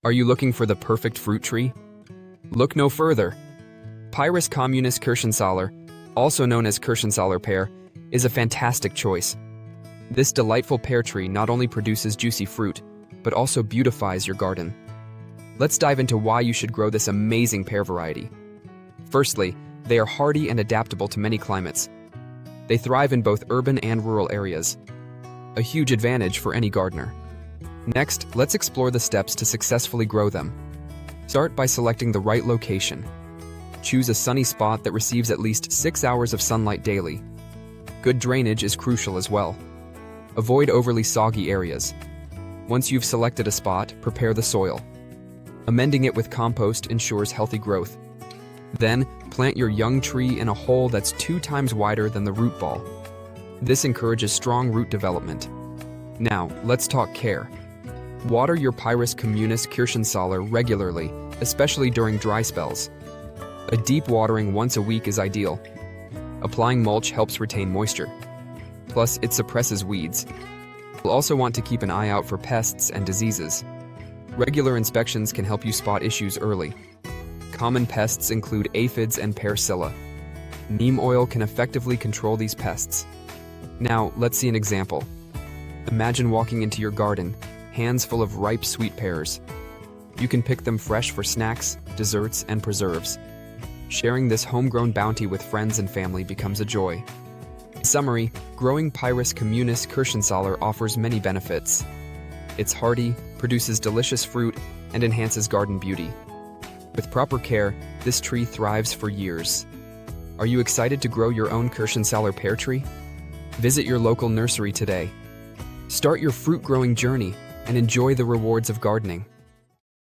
Are you looking for the perfect fruit tree? Look no further. Pyrus communis Kirschensaller, also known as Kirschensaller pear, is a fantastic choice. This delightful pear tree not only produces juicy fruit, but also beautifies your garden. Let's dive into why you should grow this amazing pear variety. Firstly, they are hardy and adaptable to many climates. They thrive in both urban and rural areas, a huge advantage for any gardener. Next, let's explore the steps to successfully grow them. Start by selecting the right location. Choose a sunny spot that receives at least 6 hours of sunlight daily. Good drainage is crucial as well. Avoid overly soggy areas. Once you've selected a spot, prepare the soil. Amending it with compost ensures healthy growth. Then, plant your young tree in a hole that's 2 times wider than the root ball. This encourages strong root development. Now, let's talk care. Water your Pyrus communis Kirschensaller regularly, especially during dry spells. A deep watering once a week is ideal. Applying mulch helps retain moisture. Plus, it suppresses weeds. You'll also want to keep an eye out for pests and diseases. Regular inspections can help you spot issues early. Common pests include aphids and persilla. Neem oil can effectively control these pests. Now, let's see an example. Imagine walking into your garden, hands full of ripe sweet pears. You can pick them fresh for snacks, desserts, and preserves. Sharing this homegrown bounty with friends and family becomes a joy. In summary, growing Pyrus communis Kirschensaller offers many benefits. It's hardy, produces delicious fruit, and enhances garden beauty. With proper care, this tree thrives for years. Are you excited to grow your own Kirschensaller pear tree? Visit your local nursery today. Start your fruit-growing journey and enjoy the rewards of gardening.